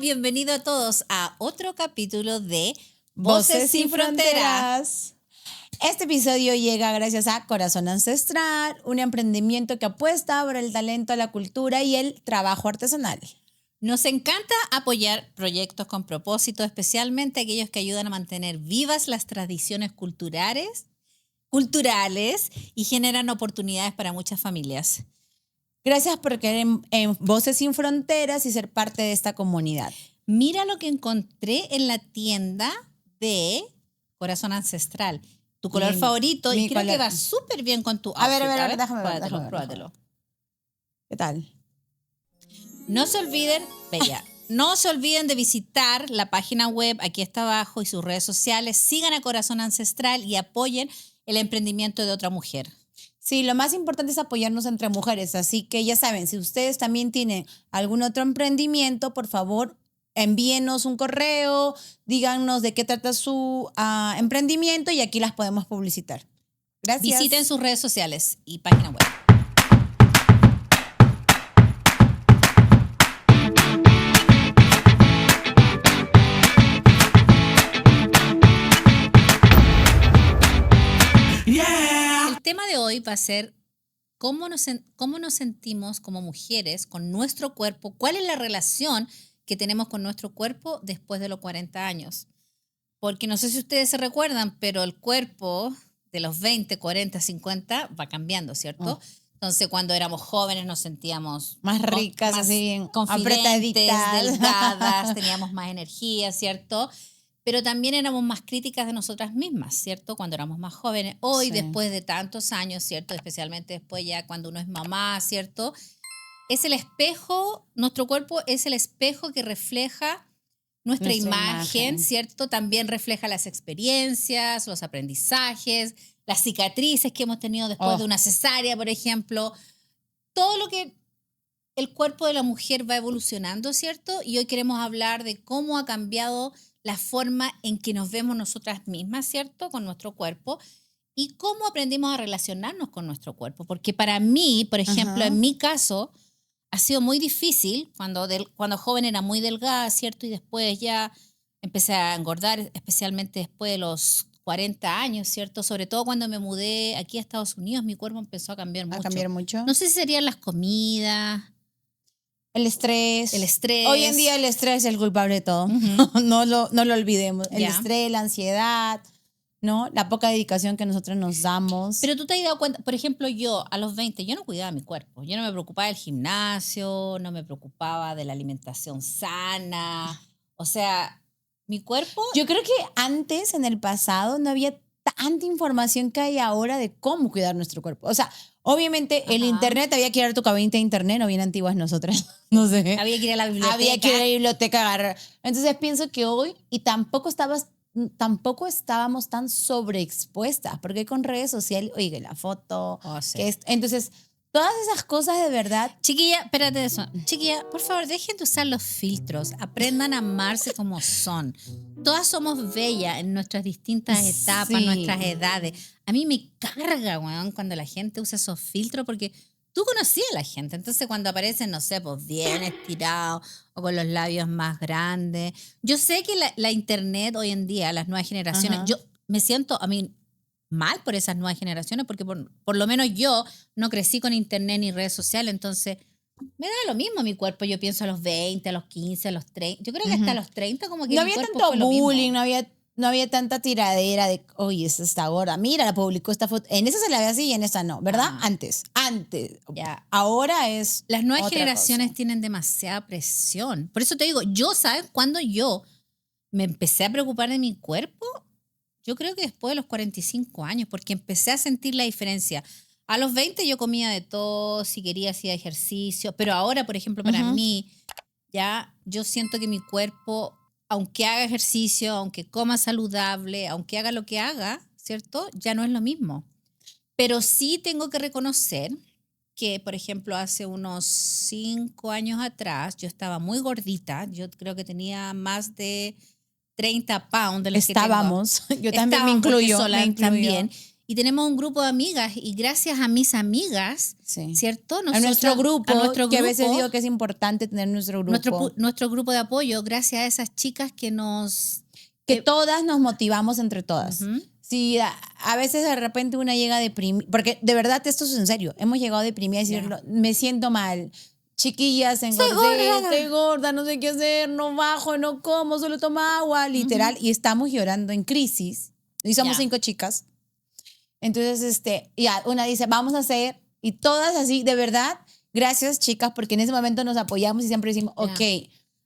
bienvenido a todos a otro capítulo de Voces sin Fronteras. Este episodio llega gracias a Corazón Ancestral, un emprendimiento que apuesta por el talento, la cultura y el trabajo artesanal. Nos encanta apoyar proyectos con propósito, especialmente aquellos que ayudan a mantener vivas las tradiciones culturales y generan oportunidades para muchas familias. Gracias por creer en Voces sin Fronteras y ser parte de esta comunidad. Mira lo que encontré en la tienda de Corazón Ancestral. Tu color favorito y creo que va súper bien con tu outfit. A ver, déjame ver. Pruébatelo. ¿Qué tal? No se olviden, bella, no se olviden de visitar la página web, aquí está abajo, y sus redes sociales. Sigan a Corazón Ancestral y apoyen el emprendimiento de otra mujer. Sí, lo más importante es apoyarnos entre mujeres, así que ya saben, si ustedes también tienen algún otro emprendimiento, por favor, envíenos un correo, díganos de qué trata su emprendimiento y aquí las podemos publicitar. Gracias. Visiten sus redes sociales y página web. El tema de hoy va a ser cómo nos sentimos como mujeres con nuestro cuerpo, cuál es la relación que tenemos con nuestro cuerpo después de los 40 años. Porque no sé si ustedes se recuerdan, pero el cuerpo de los 20, 40, 50 va cambiando, ¿cierto? Entonces, cuando éramos jóvenes nos sentíamos más ricas, más así, confidentes, delgadas, teníamos más energía, ¿cierto? Pero también éramos más críticas de nosotras mismas, ¿cierto? Cuando éramos más jóvenes. Hoy, sí, después de tantos años, ¿cierto? Especialmente después ya cuando uno es mamá, ¿cierto? Es el espejo, nuestro cuerpo es el espejo que refleja nuestra imagen, ¿cierto? También refleja las experiencias, los aprendizajes, las cicatrices que hemos tenido después de una cesárea, por ejemplo. Todo lo que el cuerpo de la mujer va evolucionando, ¿cierto? Y hoy queremos hablar de cómo ha cambiado la forma en que nos vemos nosotras mismas, ¿cierto? Con nuestro cuerpo y cómo aprendimos a relacionarnos con nuestro cuerpo. Porque para mí, por ejemplo, en mi caso, ha sido muy difícil cuando joven era muy delgada, ¿cierto? Y después ya empecé a engordar, especialmente después de los 40 años, ¿cierto? Sobre todo cuando me mudé aquí a Estados Unidos, mi cuerpo empezó a cambiar mucho. ¿A cambiar mucho? No sé si serían las comidas. El estrés. El Hoy en día el estrés es el culpable de todo. No lo olvidemos. El estrés, la ansiedad, ¿no? La poca dedicación que nosotros nos damos. Pero tú te has dado cuenta, por ejemplo, yo a los 20, yo no cuidaba mi cuerpo. Yo no me preocupaba del gimnasio, no me preocupaba de la alimentación sana. O sea, mi cuerpo... Yo creo que antes, en el pasado, no había tanta información que hay ahora de cómo cuidar nuestro cuerpo. O sea, obviamente el internet, había que ir a tu cabinita de internet, no bien antiguas nosotras, no sé. Había que ir a la biblioteca. Había que ir a la biblioteca a agarrar. Entonces pienso que hoy, y tampoco estábamos tan sobreexpuestas, porque con redes sociales, oye, la foto, entonces todas esas cosas de verdad. Chiquilla, espérate eso. Chiquilla, por favor, dejen de usar los filtros. Aprendan a amarse como son. Todas somos bellas en nuestras distintas etapas, nuestras edades. A mí me carga, weón, cuando la gente usa esos filtros porque tú conocías a la gente. Entonces, cuando aparecen, no sé, pues bien estirados o con los labios más grandes. Yo sé que la internet hoy en día, las nuevas generaciones, yo me siento, mal por esas nuevas generaciones porque por lo menos yo no crecí con internet ni redes sociales, entonces me da lo mismo mi cuerpo. Yo pienso a los 20, a los 15, a los 30. Yo creo que hasta los 30 como que no mi había cuerpo tanto fue lo bullying, mismo. no había tanta tiradera de, oye, esa está gorda, mira, la publicó esta foto. En esa se la ve así y en esta no, ¿verdad? Antes. Ya. Ahora es las nuevas otra generaciones cosa. tienen demasiada presión. Por eso te digo, ¿sabes cuándo yo me empecé a preocupar de mi cuerpo? Yo creo que después de los 45 años, porque empecé a sentir la diferencia. A los 20 yo comía de todo, si quería hacía ejercicio, pero ahora, por ejemplo, para mí, ya yo siento que mi cuerpo, aunque haga ejercicio, aunque coma saludable, aunque haga lo que haga, ¿cierto? Ya no es lo mismo. Pero sí tengo que reconocer que, por ejemplo, hace unos 5 años atrás, yo estaba muy gordita. Yo creo que tenía más de 30 pounds de los Estábamos, que tengo. yo también me incluyo. También. Y tenemos un grupo de amigas y gracias a mis amigas, Sí. ¿cierto? A nuestro grupo, que a veces grupo, digo que es importante tener nuestro grupo. nuestro grupo de apoyo, gracias a esas chicas que nos... Que todas nos motivamos entre todas. Ujú. Sí, a veces de repente una llega deprimida, porque de verdad esto es en serio, hemos llegado deprimida a decirlo, me siento mal, chiquillas, engordé, estoy gorda, no sé qué hacer, no bajo, no como, solo tomo agua, literal, y estamos llorando en crisis, y somos 5 chicas. Entonces, ya, una dice, vamos a hacer, y todas así, de verdad, gracias chicas, porque en ese momento nos apoyamos y siempre decimos, ok,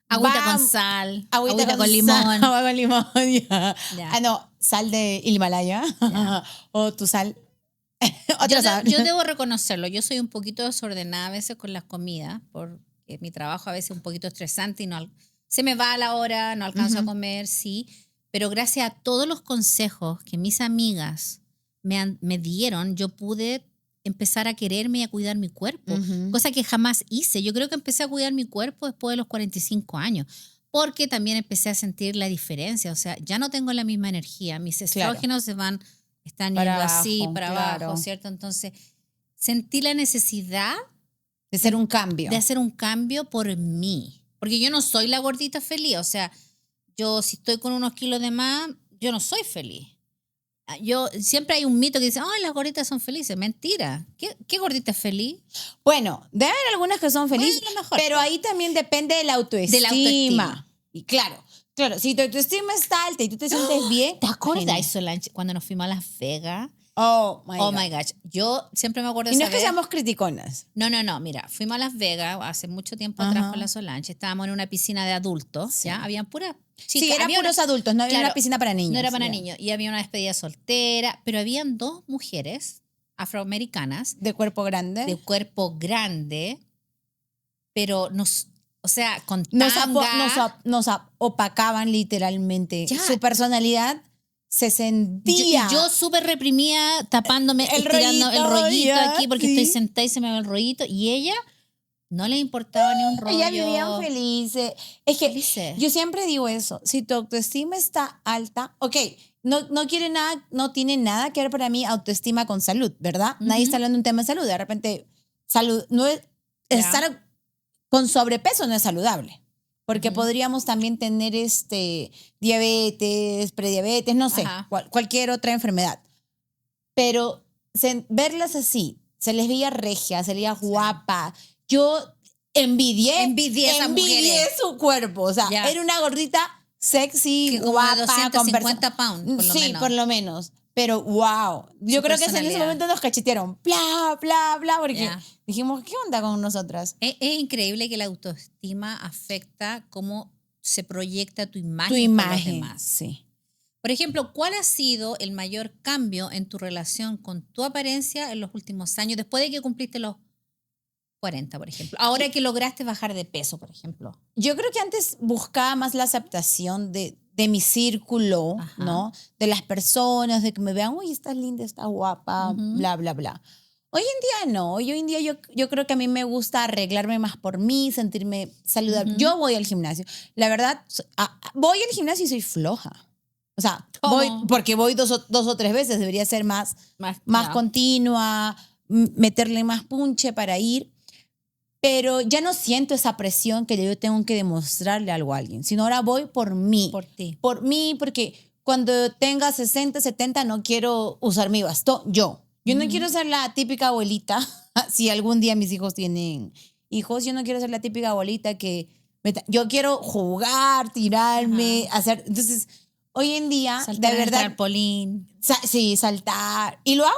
agüita con sal, agüita con limón. Agua con limón, ya. Ya. Ah, no, sal de Himalaya. O tu sal. Otra sal. Yo debo reconocerlo, yo soy un poquito desordenada a veces con las comidas, porque mi trabajo a veces es un poquito estresante y se me va a la hora, no alcanzo a comer, sí, pero gracias a todos los consejos que mis amigas me dieron, yo pude empezar a quererme y a cuidar mi cuerpo, cosa que jamás hice. Yo creo que empecé a cuidar mi cuerpo después de los 45 años, porque también empecé a sentir la diferencia, o sea, ya no tengo la misma energía, mis estrógenos están yendo así para abajo, ¿cierto? Entonces, sentí la necesidad de hacer un cambio. De hacer un cambio por mí, porque yo no soy la gordita feliz, o sea, yo si estoy con unos kilos de más, yo no soy feliz. Siempre hay un mito que dice, oh, las gorditas son felices. Mentira. ¿Qué gordita es feliz? Bueno, debe haber algunas que son felices, pero ahí también depende de la autoestima. De la autoestima. Y claro, si tu autoestima está alta y tú te sientes bien. ¿Te acuerdas, Solange, cuando nos fuimos a Las Vegas? Oh my gosh. Yo siempre me acuerdo de y no es que seamos criticonas. No. Mira, fuimos a Las Vegas hace mucho tiempo atrás con la Solange. Estábamos en una piscina de adultos, ¿ya? Habían puras chicas. Sí, eran puros adultos, no había una piscina para niños. No era para niños. Y había una despedida soltera, pero habían 2 mujeres afroamericanas. De cuerpo grande. De cuerpo grande, pero o sea, con nos opacaban literalmente. Ya. Su personalidad se sentía. Yo súper reprimía, tapándome, estirando el rollito aquí porque estoy sentada y se me va el rollito. Y ella no le importaba ni un rollo. Ella vivían felices. Es que yo siempre digo eso. Si tu autoestima está alta, ok, no quiere nada, no tiene nada que ver para mí autoestima con salud, ¿verdad? Nadie está hablando de un tema de salud. De repente, salud, no es estar con sobrepeso no es saludable. Porque podríamos también tener diabetes, prediabetes, no sé, cualquier otra enfermedad. Pero verlas así, se les veía regia, se les veía guapa. Yo envidié su cuerpo. O sea, era una gordita sexy, guapa. 250 pounds, por lo menos. Por lo menos. Pero wow, yo creo que en ese momento nos cachetearon, bla, bla, bla, porque dijimos, ¿qué onda con nosotras? Es increíble que la autoestima afecta cómo se proyecta tu imagen. Con los demás. Sí. Por ejemplo, ¿cuál ha sido el mayor cambio en tu relación con tu apariencia en los últimos años, después de que cumpliste los 40, por ejemplo? Ahora que lograste bajar de peso, por ejemplo. Yo creo que antes buscaba más la aceptación de mi círculo, ¿no? De las personas, de que me vean, uy, estás linda, estás guapa, bla, bla, bla. Hoy en día no. Hoy en día yo creo que a mí me gusta arreglarme más por mí, sentirme saludable. Yo voy al gimnasio. La verdad, voy al gimnasio y soy floja. O sea, porque voy dos o 3 veces. Debería ser más continua, meterle más punche para ir. Pero ya no siento esa presión que yo tengo que demostrarle algo a alguien, sino ahora voy por mí. Por ti. Por mí, porque cuando tenga 60, 70 no quiero usar mi bastón. Yo no quiero ser la típica abuelita. Si algún día mis hijos tienen hijos, yo no quiero ser la típica abuelita que... yo quiero jugar, tirarme, hacer... Entonces, hoy en día, saltar, de verdad... trampolín. Sí, saltar. Y lo hago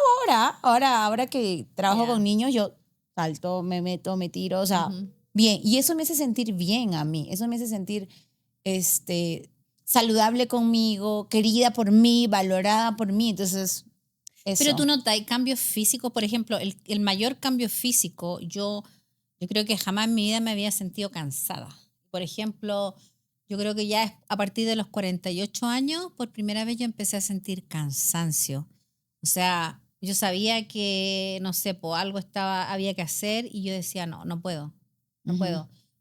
ahora que trabajo con niños, yo... salto, me meto, me tiro, o sea, bien. Y eso me hace sentir bien a mí. Eso me hace sentir saludable conmigo, querida por mí, valorada por mí. Entonces, eso. Pero tú notas cambios físicos, por ejemplo, el mayor cambio físico, yo creo que jamás en mi vida me había sentido cansada. Por ejemplo, yo creo que ya a partir de los 48 años, por primera vez yo empecé a sentir cansancio. O sea... yo sabía que, no sé, algo había que hacer y yo decía, no puedo.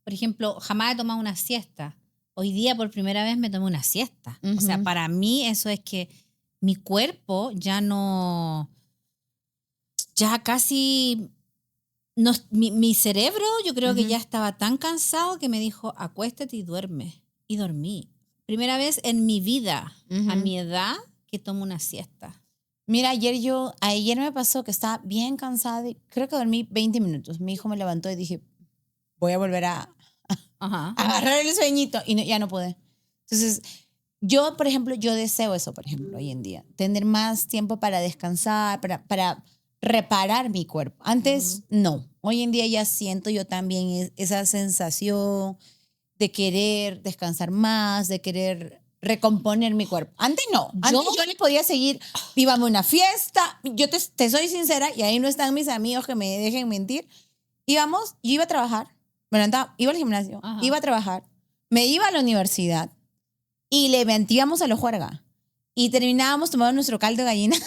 Por ejemplo, jamás he tomado una siesta. Hoy día por primera vez me tomé una siesta. O sea, para mí eso es que mi cuerpo ya no ya casi, mi cerebro yo creo que ya estaba tan cansado que me dijo, acuéstate y duerme. Y dormí. Primera vez en mi vida, a mi edad, que tomo una siesta. Mira, ayer me pasó que estaba bien cansada y creo que dormí 20 minutos. Mi hijo me levantó y dije, voy a volver a agarrar el sueñito y ya no pude. Entonces, yo, por ejemplo, yo deseo eso, por ejemplo, hoy en día. Tener más tiempo para descansar, para reparar mi cuerpo. Antes, no. Hoy en día ya siento yo también esa sensación de querer descansar más, de querer recomponer mi cuerpo. Antes no. Antes yo le podía seguir, íbamos a una fiesta, yo te soy sincera, y ahí no están mis amigos que me dejen mentir. Yo iba a trabajar, me levantaba, iba al gimnasio, iba a trabajar, me iba a la universidad y le mentíamos a los juergas. Y terminábamos tomando nuestro caldo de gallina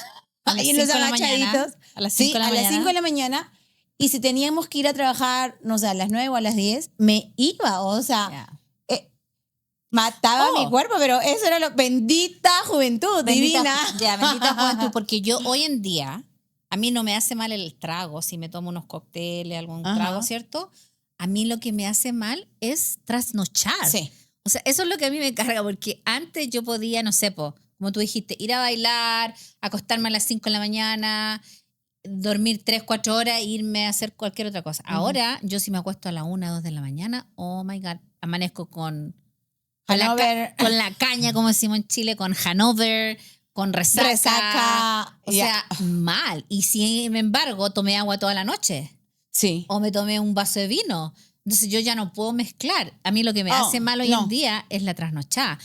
ahí en los agachaditos. A las 5 de la mañana. A las 5 de la mañana. Y si teníamos que ir a trabajar, no sé, a las 9 o a las 10, me iba, o sea, mataba mi cuerpo, pero eso era bendita juventud, divina. Bendita juventud, porque yo hoy en día, a mí no me hace mal el trago, si me tomo unos cócteles, algún trago, ¿cierto? A mí lo que me hace mal es trasnochar. Sí. O sea, eso es lo que a mí me carga, porque antes yo podía, no sé, como tú dijiste, ir a bailar, acostarme a las 5 de la mañana, dormir 3, 4 horas e irme a hacer cualquier otra cosa. Ahora, yo si me acuesto a las 1, 2 de la mañana, oh my God, amanezco con la caña, como decimos en Chile, con Hanover, con resaca. O sea, mal. Y sin embargo, tomé agua toda la noche. Sí. O me tomé un vaso de vino. Entonces yo ya no puedo mezclar. A mí lo que me hace mal hoy en día es la trasnochada.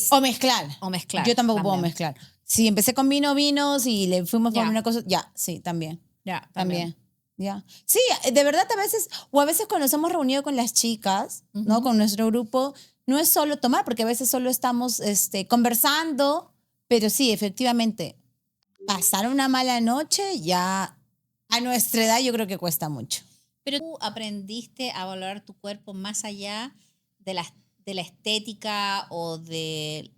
O mezclar. Yo tampoco puedo mezclar. Si empecé con vinos y le fuimos por una cosa, sí, también. También. Ya. Sí, de verdad a veces cuando nos hemos reunido con las chicas, ¿no? Con nuestro grupo, no es solo tomar, porque a veces solo estamos conversando, pero sí, efectivamente, pasar una mala noche ya a nuestra edad yo creo que cuesta mucho. Pero tú aprendiste a valorar tu cuerpo más allá de la estética o de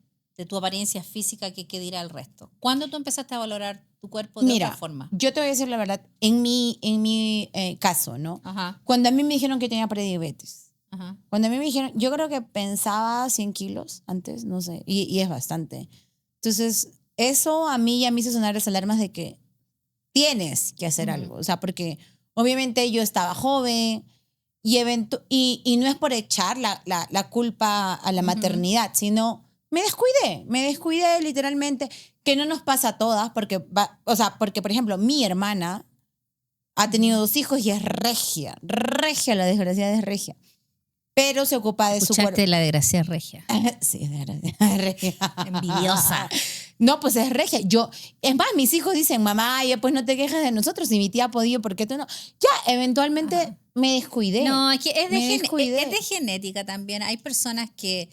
tu apariencia física que dirá el resto. ¿Cuándo tú empezaste a valorar tu cuerpo de otra forma? Yo te voy a decir la verdad, en mi caso, ¿no? Cuando a mí me dijeron que tenía prediabetes, cuando a mí me dijeron, yo creo que pensaba 100 kilos antes, no sé, y es bastante. Entonces, eso a mí ya me hizo sonar las alarmas de que tienes que hacer algo, o sea, porque obviamente yo estaba joven y no es por echar la culpa a la maternidad, sino me descuidé literalmente, que no nos pasa a todas, porque, porque por ejemplo, mi hermana ha tenido 2 hijos y es regia, la desgraciada es regia, pero se ocupa de su cuerpo. ¿Escuchaste la desgracia regia? Sí, es regia. Envidiosa. No, pues es regia. Es más, mis hijos dicen, mamá, ya pues no te quejes de nosotros, si mi tía ha podido, ¿por qué tú no? Ya, eventualmente me descuidé. No, es que es de genética también. Hay personas que,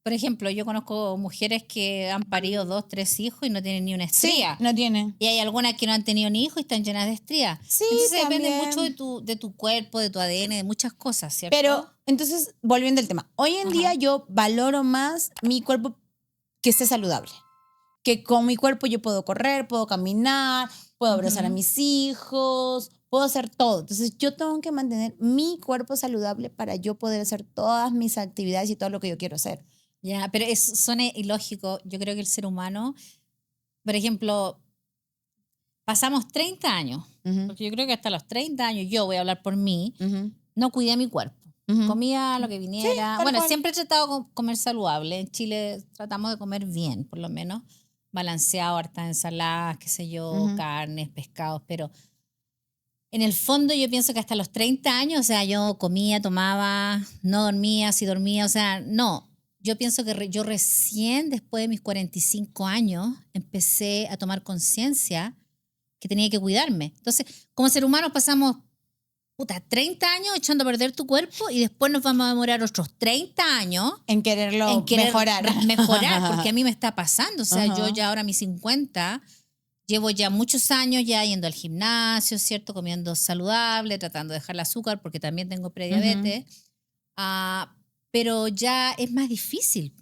por ejemplo, yo conozco mujeres que han parido 2, 3 hijos y no tienen ni una estría. Sí, no tienen. Y hay algunas que no han tenido ni hijos y están llenas de estrías. Sí, entonces también. depende mucho de tu cuerpo, de tu ADN, de muchas cosas, ¿cierto? Pero, entonces, volviendo al tema. Hoy en día yo valoro más mi cuerpo que esté saludable. Que con mi cuerpo yo puedo correr, puedo caminar, puedo abrazar a mis hijos, puedo hacer todo. Entonces yo tengo que mantener mi cuerpo saludable para yo poder hacer todas mis actividades y todo lo que yo quiero hacer. Ya, pero suena ilógico. Yo creo que el ser humano, por ejemplo, pasamos 30 años, porque yo creo que hasta los 30 años, yo voy a hablar por mí, no cuidé mi cuerpo. Comía lo que viniera. Sí, bueno, siempre he tratado de comer saludable. En Chile tratamos de comer bien, por lo menos. Balanceado, hartas ensaladas, qué sé yo, carnes, pescados, pero en el fondo yo pienso que hasta los 30 años, o sea, yo comía, tomaba, no dormía, si dormía, o sea, no. Yo pienso que yo recién después de mis 45 años empecé a tomar conciencia que tenía que cuidarme. Entonces, como ser humano pasamos 30 años echando a perder tu cuerpo y después nos vamos a demorar otros 30 años en querer mejorar, porque a mí me está pasando. O sea, yo ya ahora a mis 50 llevo ya muchos años ya yendo al gimnasio, ¿cierto? Comiendo saludable, tratando de dejar el azúcar porque también tengo prediabetes. Pero ya es más difícil.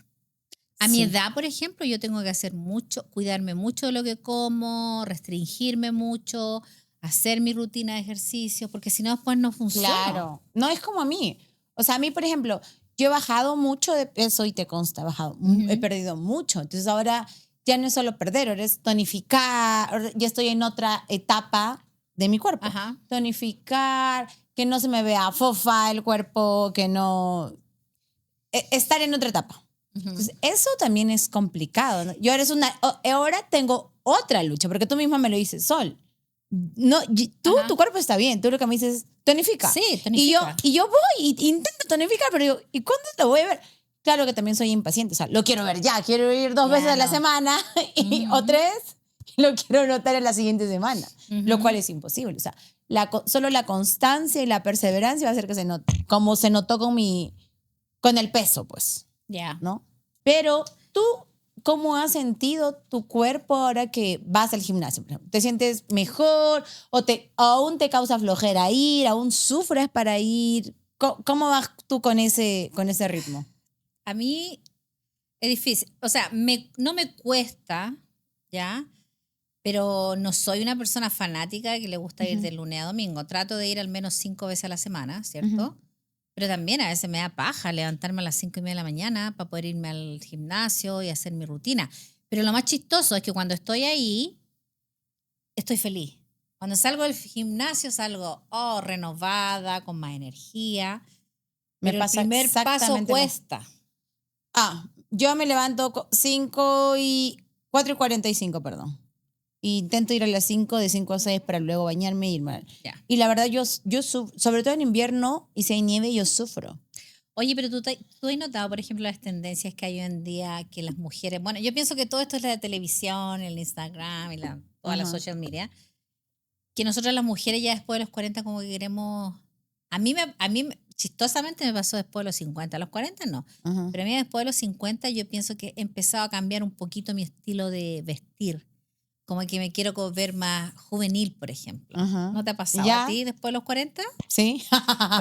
A mi edad, por ejemplo, yo tengo que hacer mucho, cuidarme mucho de lo que como, restringirme mucho, hacer mi rutina de ejercicio, porque si no después no funciona. Claro. No es como a mí. O sea, a mí, por ejemplo, yo he bajado mucho de peso y te consta, he bajado. He perdido mucho. Entonces ahora ya no es solo perder, ahora es tonificar. Ahora ya estoy en otra etapa de mi cuerpo. Ajá. Tonificar, que no se me vea fofa el cuerpo, que no... Estar en otra etapa. Entonces, eso también es complicado, ¿no? Yo ahora tengo otra lucha, porque tú misma me lo dices, Sol. No, tu cuerpo está bien, tú lo que me dices, tonifica. Sí, tonifica. Y yo voy y intento tonificar, pero digo, ¿y cuándo lo voy a ver? Claro que también soy impaciente, o sea, lo quiero ver ya, quiero ir 2 veces a la semana o 3, y lo quiero notar en la siguiente semana, lo cual es imposible. O sea, solo la constancia y la perseverancia va a hacer que se note, como se notó con el peso, pues. Ya. ¿No? Pero tú, ¿cómo has sentido tu cuerpo ahora que vas al gimnasio? Por ejemplo? ¿Te sientes mejor o aún te causa flojera ir? ¿Aún sufres para ir? ¿Cómo vas tú con ese ritmo? A mí es difícil. O sea, no me cuesta, ¿ya? Pero no soy una persona fanática que le gusta ir de lunes a domingo. Trato de ir al menos 5 veces a la semana, ¿cierto? Pero también a veces me da paja levantarme a las 5:30 de la mañana para poder irme al gimnasio y hacer mi rutina. Pero lo más chistoso es que cuando estoy ahí, estoy feliz. Cuando salgo del gimnasio salgo renovada, con más energía. Pero el primer paso cuesta. Yo me levanto 4:45, perdón. Y intento ir a las 5, de 5 a 6 para luego bañarme e irme. Ya. Y la verdad, yo sobre todo en invierno y si hay nieve, yo sufro. Oye, pero tú has notado, por ejemplo, las tendencias que hay hoy en día que las mujeres... Bueno, yo pienso que todo esto es la televisión, el Instagram y todas las social media. Que nosotras las mujeres ya después de los 40 como que queremos... A mí chistosamente me pasó después de los 50. A los 40 no. Pero a mí después de los 50 yo pienso que he empezado a cambiar un poquito mi estilo de vestir. Como que me quiero ver más juvenil, por ejemplo. ¿No te ha pasado a ti después de los 40? Sí.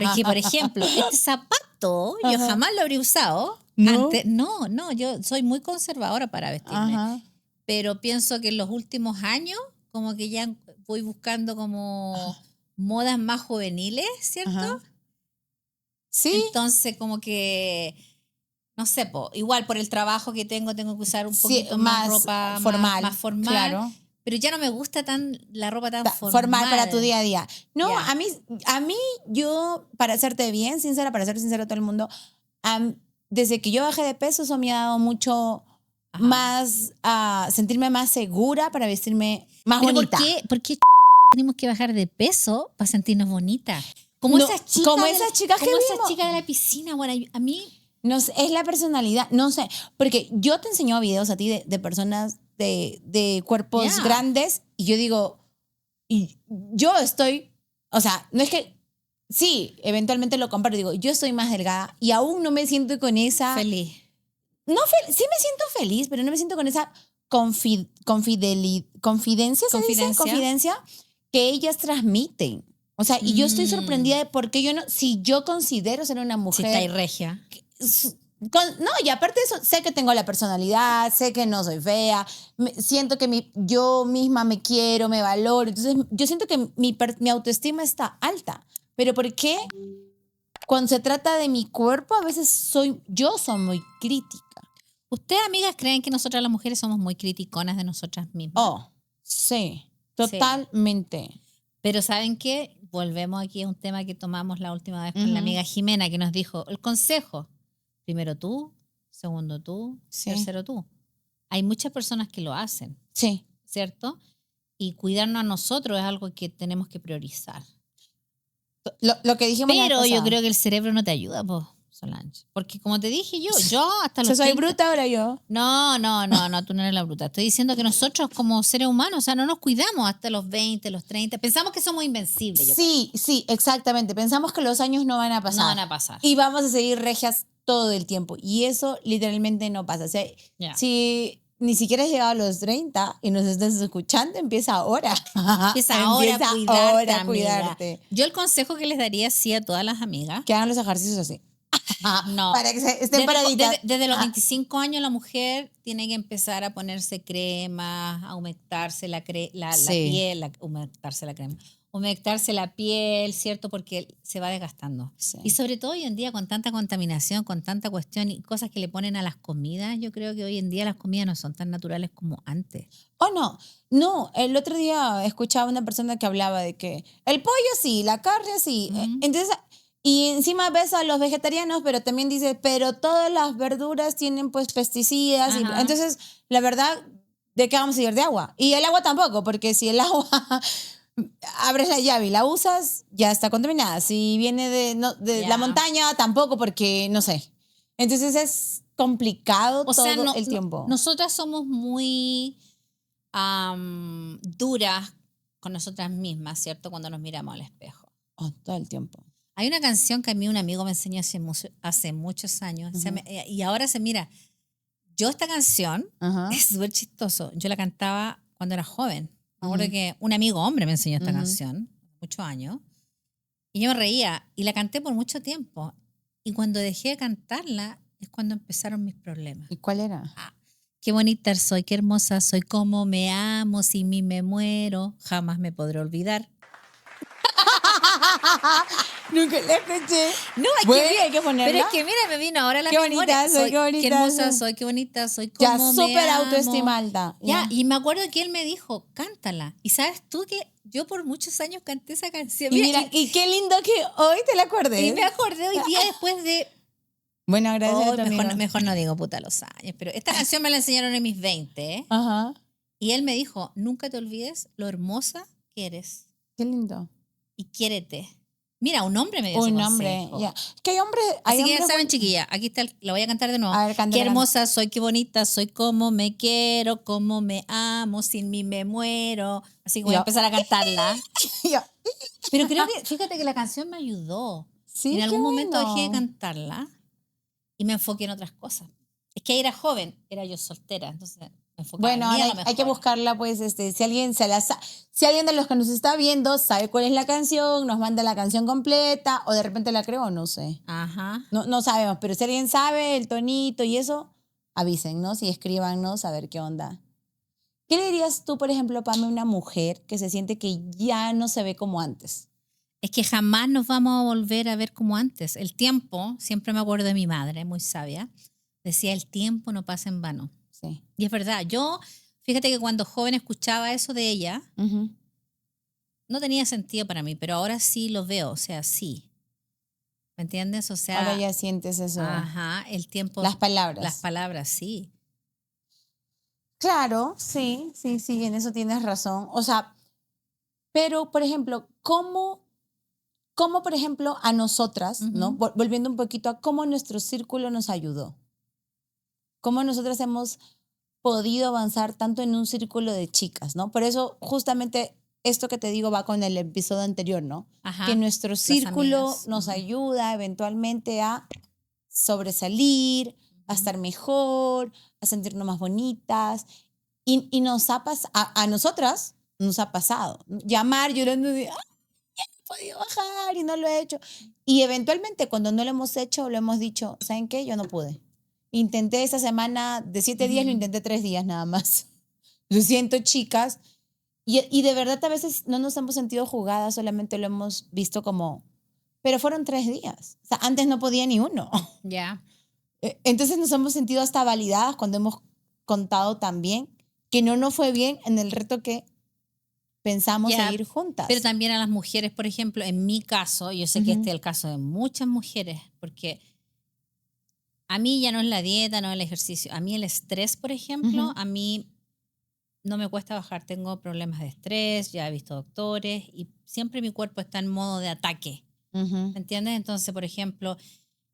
Porque, por ejemplo, este zapato yo jamás lo habría usado. ¿No? Antes. No, yo soy muy conservadora para vestirme. Pero pienso que en los últimos años como que ya voy buscando como modas más juveniles, ¿cierto? Sí. Entonces como que... No sé, igual por el trabajo que tengo que usar un poquito más ropa formal. Más formal. Claro. Pero ya no me gusta la ropa tan formal para tu día a día. No, a mí, yo, para serte bien sincera, para ser sincera a todo el mundo, desde que yo bajé de peso, eso me ha dado mucho más, sentirme más segura para vestirme más bonita. ¿Por qué tenemos que bajar de peso para sentirnos bonitas? Como esas chicas de la piscina. Bueno, a mí... No sé, es la personalidad, no sé, porque yo te enseño videos a ti de personas de cuerpos grandes y yo digo, y yo estoy, o sea, no es que, sí, eventualmente lo comparo y digo, yo estoy más delgada y aún no me siento con esa... Feliz. Sí me siento feliz, pero no me siento con esa confidencia que ellas transmiten. O sea, y yo estoy sorprendida de por qué si yo considero ser una mujer... Si está ahí regia. No, y aparte de eso, sé que tengo la personalidad, sé que no soy fea, siento que yo misma me quiero, me valoro. Entonces, yo siento que mi autoestima está alta. Pero ¿por qué cuando se trata de mi cuerpo, a veces soy muy crítica? ¿Ustedes, amigas, creen que nosotras las mujeres somos muy criticonas de nosotras mismas? Oh, sí, totalmente. Sí. Pero ¿saben qué? Volvemos aquí a un tema que tomamos la última vez con la amiga Jimena, que nos dijo, el consejo, primero tú, segundo tú, tercero tú. Hay muchas personas que lo hacen, ¿cierto? Y cuidarnos a nosotros es algo que tenemos que priorizar. Lo que dijimos la Pero pasada. yo creo que el cerebro no te ayuda, Solange. Porque como te dije yo hasta los 30... ¿Soy bruta ahora yo? No, tú no eres la bruta. Estoy diciendo que nosotros como seres humanos, o sea, no nos cuidamos hasta los 20, los 30. Pensamos que somos invencibles. Sí, exactamente. Pensamos que los años no van a pasar. No van a pasar. Y vamos a seguir regias todo el tiempo. Y eso literalmente no pasa. O sea, si ni siquiera has llegado a los 30 y nos estás escuchando, empieza ahora. Empieza ahora a cuidarte. Yo el consejo que les daría sí a todas las amigas. Que hagan los ejercicios así. No. Para que estén paraditas. Desde los 25 años la mujer tiene que empezar a ponerse crema, a humectarse la piel, humectarse la crema, humectarse la piel, ¿cierto? Porque se va desgastando. Sí. Y sobre todo hoy en día con tanta contaminación, con tanta cuestión y cosas que le ponen a las comidas, yo creo que hoy en día las comidas no son tan naturales como antes. Oh, no, el otro día escuchaba a una persona que hablaba de que el pollo sí, la carne sí. Entonces, y encima ves a los vegetarianos, pero también dice, pero todas las verduras tienen pues pesticidas. Y, entonces, la verdad, ¿de qué vamos a ir? De agua. Y el agua tampoco, porque si el agua abres la llave y la usas, ya está contaminada. Si viene de la montaña, tampoco, porque no sé. Entonces es complicado todo el tiempo. Nosotras somos muy duras con nosotras mismas, ¿cierto? Cuando nos miramos al espejo. Oh, todo el tiempo. Hay una canción que a mí un amigo me enseñó hace muchos años y ahora se mira. Yo esta canción es súper chistoso. Yo la cantaba cuando era joven. Me acuerdo que un amigo hombre me enseñó esta canción, muchos años, y yo me reía y la canté por mucho tiempo. Y cuando dejé de cantarla es cuando empezaron mis problemas. ¿Y cuál era? Qué bonita soy, qué hermosa soy, cómo me amo, sin mí me muero, jamás me podré olvidar. Nunca la escuché. No, hay que ponerla. Pero es que mira, me vino ahora la qué memoria. Bonita soy, qué bonita qué hermosa soy, qué bonita soy, cómo ya, me súper amo. autoestima alta. Ya, y me acuerdo que él me dijo, cántala. Y sabes tú que yo por muchos años canté esa canción. Y qué lindo que hoy te la acordé. Y me acordé hoy día después de... Bueno, gracias a tu amigo. Mejor no digo puta los años, pero esta canción me la enseñaron en mis 20. Ajá. Y él me dijo, nunca te olvides lo hermosa que eres. Qué lindo. Y quiérete. Mira, un hombre me dio ese consejo. Un hombre, ya. Que hay hombres... Así que ya saben, chiquilla, aquí está, la voy a cantar de nuevo. A ver, qué hermosa soy, qué bonita soy, cómo me quiero, cómo me amo, sin mí me muero. Así que voy a empezar a cantarla. Pero creo que, fíjate que la canción me ayudó. Sí, en algún momento dejé de cantarla y me enfoqué en otras cosas. Es que era joven, era yo soltera, entonces me enfocaba en mí a lo mejor. Hay que buscarla, pues, si alguien si alguien de los que nos está viendo sabe cuál es la canción, nos manda la canción completa, o de repente la creó, no sé. Ajá. No sabemos, pero si alguien sabe el tonito y eso, avísennos y escríbanos a ver qué onda. ¿Qué le dirías tú, por ejemplo, Pame, a una mujer que se siente que ya no se ve como antes? Es que jamás nos vamos a volver a ver como antes. El tiempo, siempre me acuerdo de mi madre, muy sabia, decía, el tiempo no pasa en vano. Sí. Y es verdad, yo, fíjate que cuando joven escuchaba eso de ella, no tenía sentido para mí, pero ahora sí lo veo, o sea, sí. ¿Me entiendes? O sea, ahora ya sientes eso. Ajá, el tiempo. Las palabras. Las palabras, sí. Claro, sí, en eso tienes razón. O sea, pero, por ejemplo, ¿cómo por ejemplo, a nosotras, ¿no? Volviendo un poquito a cómo nuestro círculo nos ayudó. Cómo nosotras hemos podido avanzar tanto en un círculo de chicas, ¿no? Por eso, justamente, esto que te digo va con el episodio anterior, ¿no? Ajá, que nuestro círculo nos ayuda eventualmente a sobresalir, a estar mejor, a sentirnos más bonitas. Y nos ha a nosotras nos ha pasado. Llamar llorando de, ya no he podido bajar y no lo he hecho. Y eventualmente cuando no lo hemos hecho, lo hemos dicho, ¿saben qué? Yo no pude. Intenté esta semana, de 7 días, lo intenté 3 días nada más. Lo siento, chicas. Y de verdad a veces no nos hemos sentido jugadas, solamente lo hemos visto como, pero fueron 3 días. O sea, antes no podía ni uno. Ya. Entonces nos hemos sentido hasta validadas cuando hemos contado también que no nos fue bien en el reto que pensamos seguir juntas. Pero también a las mujeres, por ejemplo, en mi caso, yo sé que este es el caso de muchas mujeres, porque a mí ya no es la dieta, no es el ejercicio. A mí el estrés, por ejemplo, a mí no me cuesta bajar. Tengo problemas de estrés, ya he visto doctores y siempre mi cuerpo está en modo de ataque. ¿Me entiendes? Entonces, por ejemplo,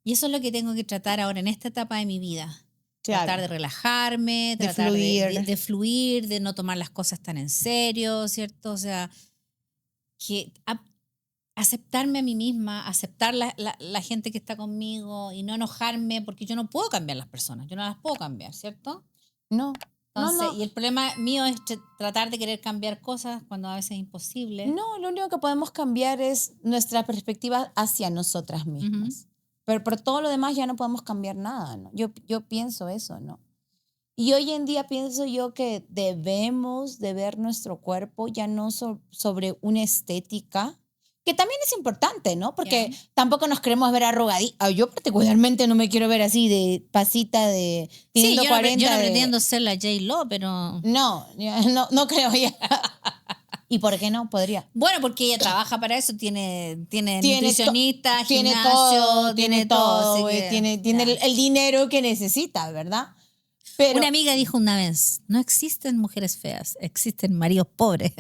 y eso es lo que tengo que tratar ahora en esta etapa de mi vida. Claro. Tratar de relajarme, tratar de fluir, de no tomar las cosas tan en serio, ¿cierto? O sea, que aceptarme a mí misma, aceptar la gente que está conmigo y no enojarme, porque yo no puedo cambiar las personas, yo no las puedo cambiar, ¿cierto? No. Entonces, y el problema mío es tratar de querer cambiar cosas cuando a veces es imposible. No, lo único que podemos cambiar es nuestra perspectiva hacia nosotras mismas. pero por todo lo demás ya no podemos cambiar nada, ¿no? Yo pienso eso, ¿no? Y hoy en día pienso yo que debemos de ver nuestro cuerpo ya no sobre una estética, que también es importante, ¿no? Porque Ya. tampoco nos queremos ver arrugaditos. Yo particularmente no me quiero ver así de pasita de Sí, teniendo yo no, 40 yo no de... pretendo ser la J-Lo, pero... No, no creo ya. ¿Y por qué no? Podría. Bueno, porque ella trabaja para eso, tiene Tiene, nutricionista, tiene gimnasio, todo, tiene todo, así güey, que... tiene ya. el dinero que necesita, ¿verdad? Pero, Una amiga dijo una vez, no existen mujeres feas, existen maridos pobres.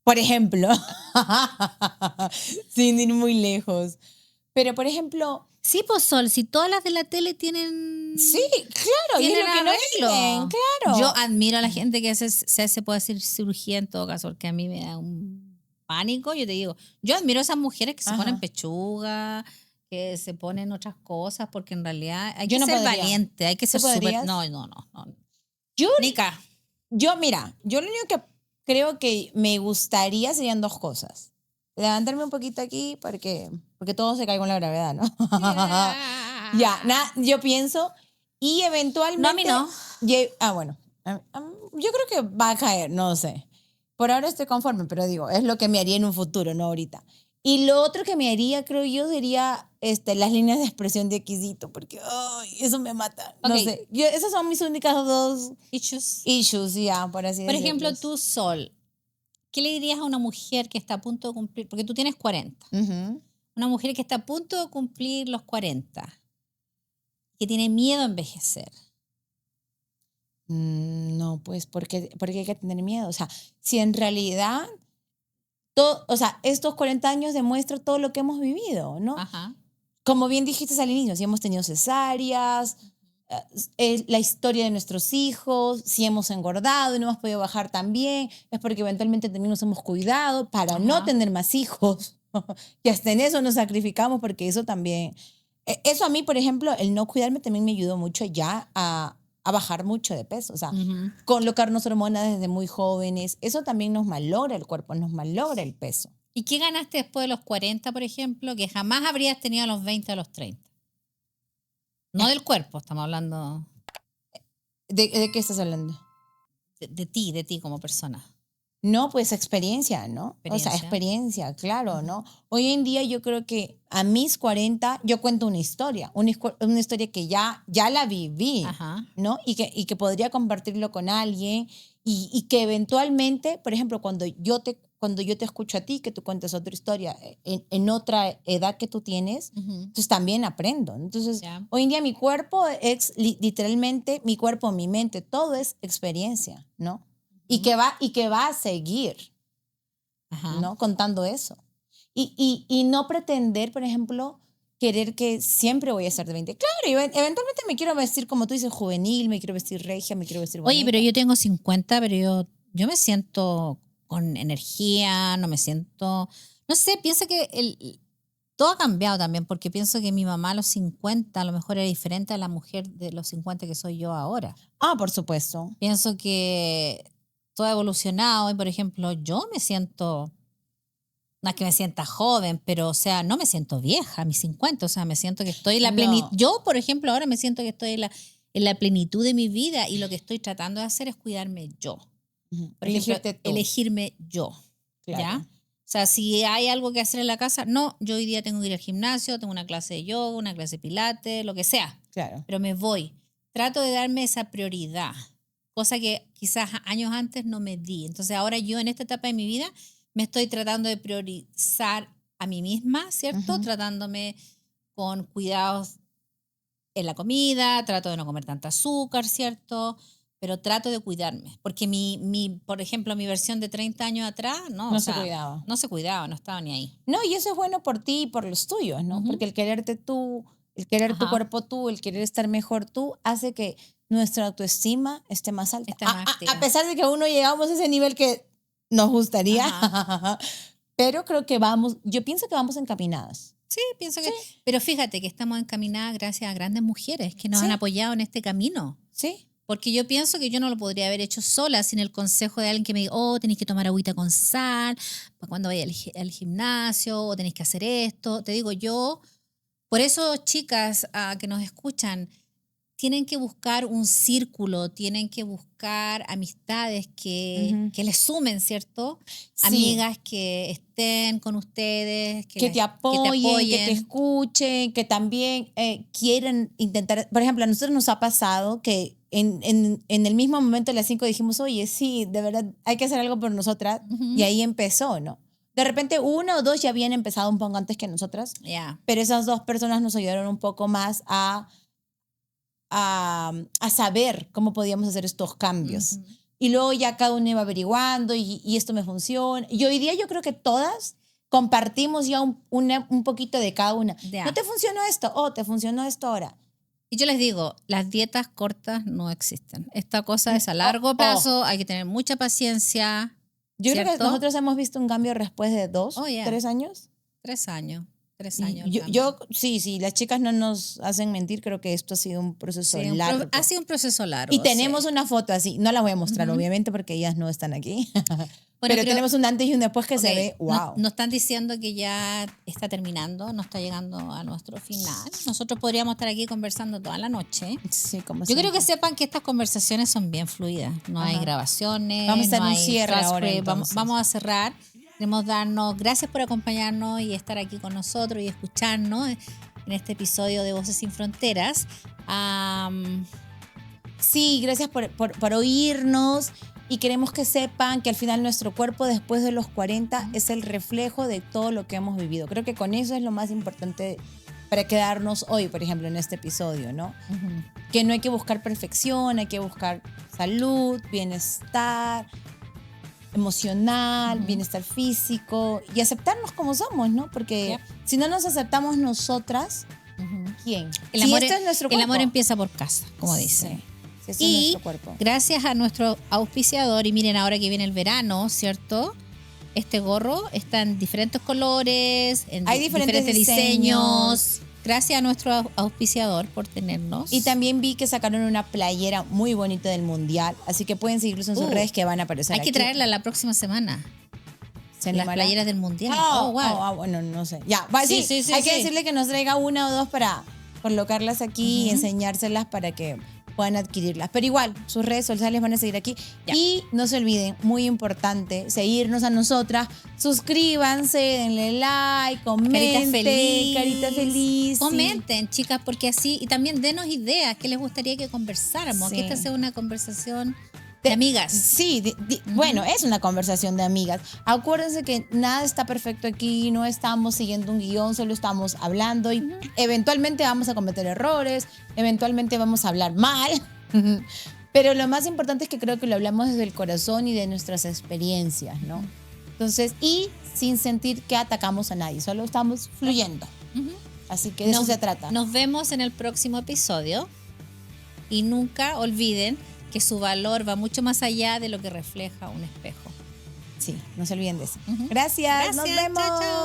por ejemplo, sin ir muy lejos. Pero, por ejemplo, Sí, pues Sol, si todas las de la tele tienen... sí, claro, y es tienen lo que no arreglo. dicen, claro. Yo admiro a la gente que se puede hacer cirugía en todo caso, porque a mí me da un pánico. Yo te digo, yo admiro a esas mujeres que se ponen Ajá. pechuga, que se ponen otras cosas, porque en realidad hay Yo que no ser podría. valiente, hay que ¿Tú ser súper... podrías? No. Yo, Nica. mira, yo lo único que creo que me gustaría serían dos cosas. Levantarme un poquito aquí porque todo se cae con la gravedad, ¿no? Ya, yo pienso y eventualmente... No, a mí no. Bueno, yo creo que va a caer, no sé. Por ahora estoy conforme, pero digo, es lo que me haría en un futuro, no ahorita. Y lo otro que me haría, creo yo, sería las líneas de expresión de Xito, porque ay, eso me mata. No Ok. sé, esas son mis únicas dos Issues. issues, ya, por así Por decirlo. ejemplo, tú, Sol, ¿qué le dirías a una mujer que está a punto de cumplir? Porque tú tienes 40. Ujú. Una mujer que está a punto de cumplir los 40, que tiene miedo a envejecer. No, pues, porque hay que tener miedo. O sea, si en realidad, o sea, estos 40 años demuestran todo lo que hemos vivido, ¿no? Ajá. Como bien dijiste al inicio, si hemos tenido cesáreas, la historia de nuestros hijos, si hemos engordado y no hemos podido bajar también, es porque eventualmente también nos hemos cuidado para no Ajá. tener más hijos. Y hasta en eso nos sacrificamos porque eso también, eso a mí, por ejemplo, el no cuidarme también me ayudó mucho ya a bajar mucho de peso. O sea, Ujú. colocarnos hormonas desde muy jóvenes, eso también nos malogra el cuerpo, nos malogra el peso. ¿Y qué ganaste después de los 40, por ejemplo, que jamás habrías tenido a los 20 o a los 30? No del cuerpo, estamos hablando ¿De qué estás hablando? de ti como persona. No, pues experiencia, ¿no? O sea, experiencia, claro, ¿no? Hoy en día yo creo que a mis 40 yo cuento una historia, una historia que ya la viví, Ajá. ¿no? Y que podría compartirlo con alguien y que eventualmente, por ejemplo, cuando yo te escucho a ti, que tú cuentas otra historia en otra edad que tú tienes, Ujú. entonces también aprendo. Entonces, Ya. hoy en día mi cuerpo es literalmente, mi cuerpo, mi mente, todo es experiencia, ¿no? Y que va a seguir, Ajá. ¿no? Contando eso. Y no pretender, por ejemplo, querer que siempre voy a ser de 20. Claro, y eventualmente me quiero vestir, como tú dices, juvenil, me quiero vestir regia, me quiero vestir bonita. Oye, pero yo tengo 50, pero yo me siento con energía, no me siento... No sé, pienso que todo ha cambiado también, porque pienso que mi mamá a los 50 a lo mejor era diferente a la mujer de los 50 que soy yo ahora. Ah, por supuesto. Pienso que todo ha evolucionado y, por ejemplo, yo me siento... No es que me sienta joven, pero, o sea, no me siento vieja a mis 50. O sea, me siento que estoy en la plenitud. No. Yo, por ejemplo, ahora me siento que estoy en la plenitud de mi vida y lo que estoy tratando de hacer es cuidarme yo. Por Elegirte ejemplo, tú. elegirme yo. Claro. ¿Ya? O sea, si hay algo que hacer en la casa, no, yo hoy día tengo que ir al gimnasio, tengo una clase de yoga, una clase de pilates, lo que sea. Claro. Pero me voy. Trato de darme esa prioridad, cosa que quizás años antes no me di. Entonces ahora yo en esta etapa de mi vida me estoy tratando de priorizar a mí misma, ¿cierto? Ujú. Tratándome con cuidados en la comida, trato de no comer tanta azúcar, ¿cierto? Pero trato de cuidarme, porque por ejemplo, mi versión de 30 años atrás, no, No o se sea, cuidaba. no se cuidaba, no estaba ni ahí. No, y eso es bueno por ti y por los tuyos, ¿no? Ujú. Porque el quererte tú, el querer tu Ajá. cuerpo tú, el querer estar mejor tú, hace que nuestra autoestima esté más alta. Esté más activa. A pesar de que aún no llegamos a ese nivel que nos gustaría, pero creo que yo pienso que vamos encaminadas. Sí, pienso que... Pero fíjate que estamos encaminadas gracias a grandes mujeres que nos Sí. han apoyado en este camino. ¿Sí? Porque yo pienso que yo no lo podría haber hecho sola sin el consejo de alguien que me diga, oh, tenés que tomar agüita con sal para cuando vayas al gimnasio, o tenés que hacer esto. Te digo, yo, por eso, chicas que nos escuchan, tienen que buscar un círculo, tienen que buscar amistades que les sumen, ¿cierto? Sí. Amigas que estén con ustedes, que te apoyen, que te escuchen, que también quieren intentar. Por ejemplo, a nosotros nos ha pasado que en el mismo momento de las 5 dijimos, oye, sí, de verdad hay que hacer algo por nosotras. Y ahí empezó, ¿no? De repente 1 o 2 ya habían empezado un poco antes que nosotras, pero esas 2 personas nos ayudaron un poco más a saber cómo podíamos hacer estos cambios. Y luego ya cada uno iba averiguando y esto me funciona. Y hoy día yo creo que todas compartimos ya un poquito de cada una. ¿No te funcionó esto? Oh, te funcionó esto ahora. Y yo les digo, las dietas cortas no existen. Esta cosa es a largo plazo, hay que tener mucha paciencia. Yo ¿cierto? creo que nosotros hemos visto un cambio después de 2, 3 años. 3 años. 3 años. Sí, las chicas no nos hacen mentir, creo que esto ha sido un proceso largo. Ha sido un proceso largo. Y tenemos una foto así, no la voy a mostrar obviamente porque ellas no están aquí, pero tenemos un antes y un después que se ve, wow. Nos están diciendo que ya está terminando, no está llegando a nuestro final. Nosotros podríamos estar aquí conversando toda la noche. Sí, como Yo creo que sepan que estas conversaciones son bien fluidas, no hay grabaciones, vamos a hacer no un hay cierre ahora, vamos a cerrar. Queremos darnos gracias por acompañarnos y estar aquí con nosotros y escucharnos en este episodio de Voces Sin Fronteras. Sí, gracias por oírnos y queremos que sepan que al final nuestro cuerpo después de los 40 es el reflejo de todo lo que hemos vivido. Creo que con eso es lo más importante para quedarnos hoy, por ejemplo, en este episodio, ¿no? Que no hay que buscar perfección, hay que buscar salud, bienestar emocional, bienestar físico y aceptarnos como somos, ¿no? Porque si no nos aceptamos nosotras, ¿quién? El amor empieza por casa, como dicen. Sí, eso es nuestro cuerpo. Gracias a nuestro auspiciador, y miren ahora que viene el verano, ¿cierto? Este gorro está en diferentes colores, hay diferentes diseños. Gracias a nuestro auspiciador por tenernos. Y también vi que sacaron una playera muy bonita del Mundial, así que pueden seguirlos en sus redes que van a aparecer aquí. Hay que traerla la próxima semana. Las playeras del Mundial. Bueno, no sé. Ya, sí, hay que decirle que nos traiga 1 o 2 para colocarlas aquí y enseñárselas para que puedan adquirirlas. Pero igual, sus redes sociales van a seguir aquí. Y no se olviden, muy importante, seguirnos a nosotras. Suscríbanse, denle like, comenten. Carita feliz. Comenten, chicas, porque así, y también denos ideas que les gustaría que conversáramos. Que esta sea una conversación de amigas. Sí, bueno, es una conversación de amigas. Acuérdense que nada está perfecto aquí, no estamos siguiendo un guión, solo estamos hablando y eventualmente vamos a cometer errores, eventualmente vamos a hablar mal, pero lo más importante es que creo que lo hablamos desde el corazón y de nuestras experiencias, ¿no? Entonces, y sin sentir que atacamos a nadie, solo estamos fluyendo. Así que de eso se trata. Nos vemos en el próximo episodio y nunca olviden que su valor va mucho más allá de lo que refleja un espejo. Sí, no se olviden de eso. Gracias. Nos vemos. Chao, chao.